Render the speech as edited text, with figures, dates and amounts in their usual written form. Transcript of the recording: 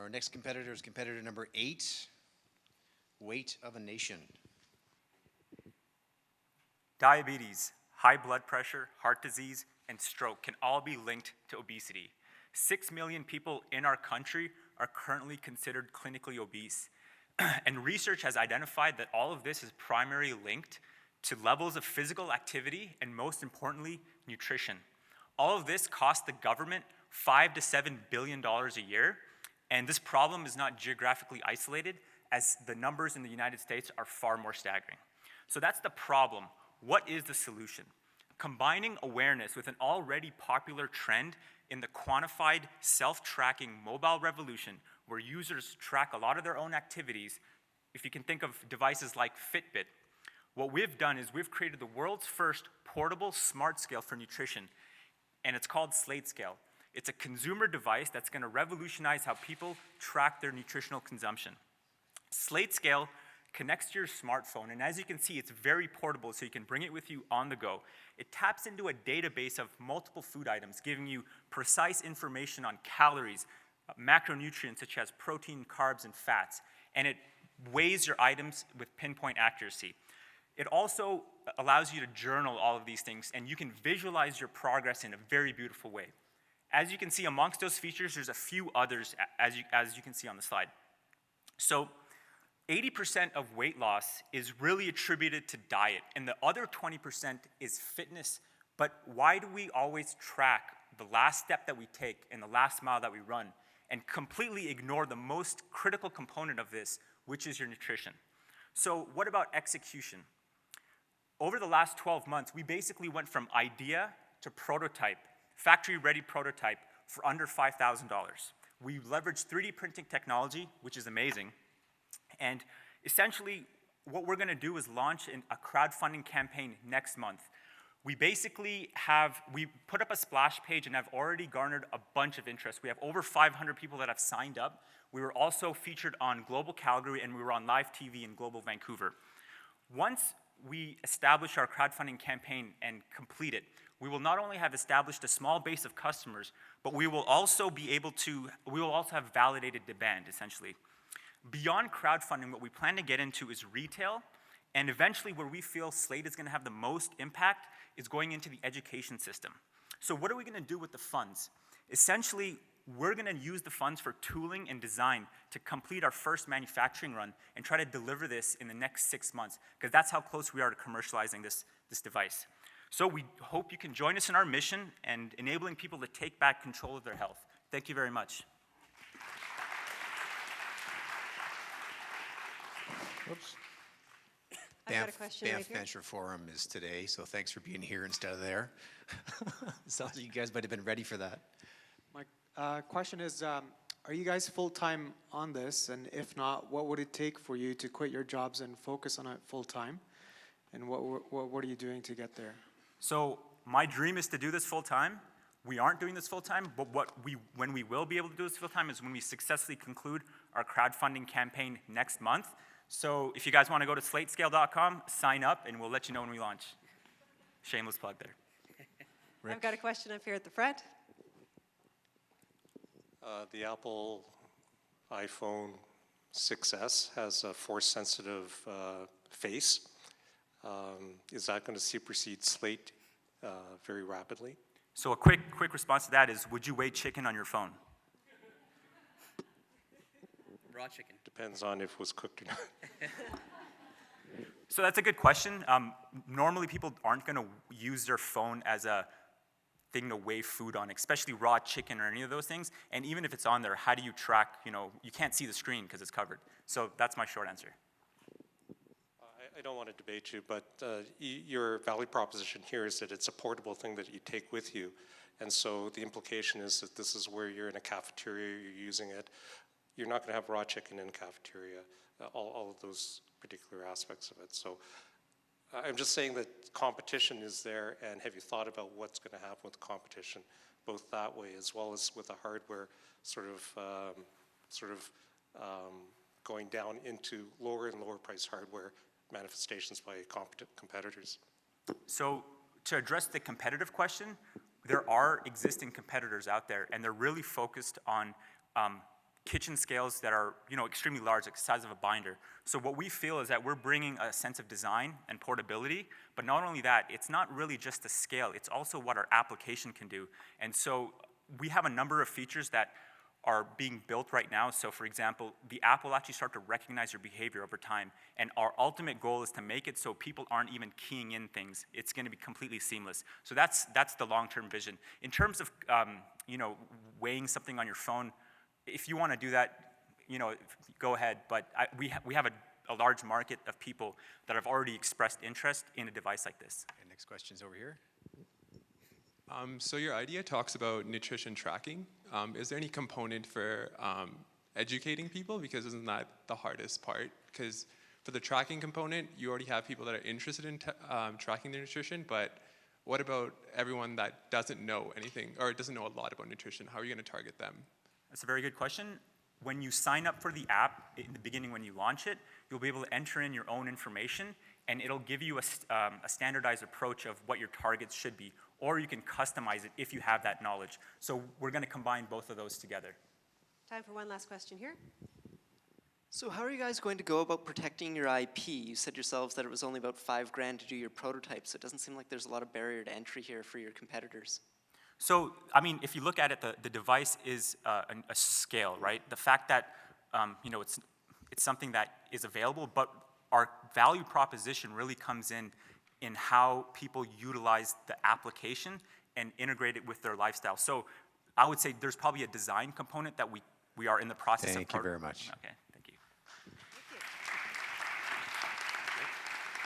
Our next competitor is competitor number 8, weight of a nation. Diabetes, high blood pressure, heart disease, and stroke can all be linked to obesity. 6 million people in our country are currently considered clinically obese. And research has identified that all of this is primarily linked to levels of physical activity and, most importantly, nutrition. All of this costs the government $5 to $7 billion a year, and this problem is not geographically isolated, as the numbers in the United States are far more staggering. So that's the problem. What is the solution? Combining awareness with an already popular trend in the quantified, self-tracking mobile revolution, where users track a lot of their own activities. If you can think of devices like Fitbit, what we've done is we've created the world's first portable smart scale for nutrition, and it's called Slate Scale. It's a consumer device that's going to revolutionize how people track their nutritional consumption. Slate Scale connects to your smartphone, and as you can see, it's very portable, so you can bring it with you on the go. It taps into a database of multiple food items, giving you precise information on calories, macronutrients such as protein, carbs, and fats, and it weighs your items with pinpoint accuracy. It also allows you to journal all of these things, and you can visualize your progress in a very beautiful way. As you can see, amongst those features, there's a few others, as you can see on the slide. So 80% of weight loss is really attributed to diet, and the other 20% is fitness. But why do we always track the last step that we take and the last mile that we run and completely ignore the most critical component of this, which is your nutrition? So what about execution? Over the last 12 months, we basically went from idea to prototype, factory-ready prototype, for under $5,000. We leveraged 3D printing technology, which is amazing. And essentially, what we're going to do is launch a crowdfunding campaign next month. We put up a splash page and have already garnered a bunch of interest. We have over 500 people that have signed up. We were also featured on Global Calgary, and we were on live TV in Global Vancouver. Once we establish our crowdfunding campaign and complete it, we will not only have established a small base of customers, but we will also have validated demand, essentially. Beyond crowdfunding, what we plan to get into is retail, and eventually where we feel Slate is going to have the most impact is going into the education system. So what are we going to do with the funds? Essentially, we're going to use the funds for tooling and design to complete our first manufacturing run and try to deliver this in the next 6 months, because that's how close we are to commercializing this device. So we hope you can join us in our mission and enabling people to take back control of their health. Thank you very much. Whoops. I've got a question right here. Venture Forum is today, so thanks for being here instead of there. Sounds like you guys might have been ready for that. My question is, are you guys full-time on this? And if not, what would it take for you to quit your jobs and focus on it full-time? And what are you doing to get there? So my dream is to do this full-time. We aren't doing this full-time, but when we will be able to do this full-time is when we successfully conclude our crowdfunding campaign next month. So if you guys want to go to slatescale.com, sign up, and we'll let you know when we launch. Shameless plug there. I've got a question up here at the front. The Apple iPhone 6S has a force-sensitive face. Is that going to supersede Slate very rapidly? So a quick response to that is, would you weigh chicken on your phone? Raw chicken. Depends on if it was cooked or not. So that's a good question. Normally people aren't going to use their phone as a thing to weigh food on, especially raw chicken or any of those things. And even if it's on there, how do you track, you can't see the screen because it's covered. So that's my short answer. I don't want to debate you, but your value proposition here is that it's a portable thing that you take with you. And so the implication is that this is where you're in a cafeteria, you're using it. You're not going to have raw chicken in a cafeteria, all of those particular aspects of it. So I'm just saying that competition is there, and have you thought about what's going to happen with the competition, both that way as well as with the hardware sort of going down into lower and lower price hardware manifestations by competent competitors? So to address the competitive question, there are existing competitors out there, and they're really focused on kitchen scales that are, extremely large, like the size of a binder. So what we feel is that we're bringing a sense of design and portability, but not only that, it's not really just the scale, it's also what our application can do. And so we have a number of features that are being built right now. So for example, the app will actually start to recognize your behavior over time. And our ultimate goal is to make it so people aren't even keying in things. It's gonna be completely seamless. So that's the long-term vision. In terms of, weighing something on your phone, if you wanna do that, go ahead. But we have a large market of people that have already expressed interest in a device like this. And next question's over here. So your idea talks about nutrition tracking. Is there any component for educating people? Because isn't that the hardest part? Because for the tracking component, you already have people that are interested in tracking their nutrition, but what about everyone that doesn't know anything or doesn't know a lot about nutrition? How are you going to target them? That's a very good question. When you sign up for the app, in the beginning when you launch it, you'll be able to enter in your own information, and it'll give you a standardized approach of what your targets should be, or you can customize it if you have that knowledge. So we're going to combine both of those together. Time for one last question here. So how are you guys going to go about protecting your IP? You said yourselves that it was only about $5,000 to do your prototype, so it doesn't seem like there's a lot of barrier to entry here for your competitors. So, I mean, if you look at it, the device is a scale, right? The fact that, it's something that is available, but our value proposition really comes in how people utilize the application and integrate it with their lifestyle. So I would say there's probably a design component that we are in the process of. Thank you very much. Okay.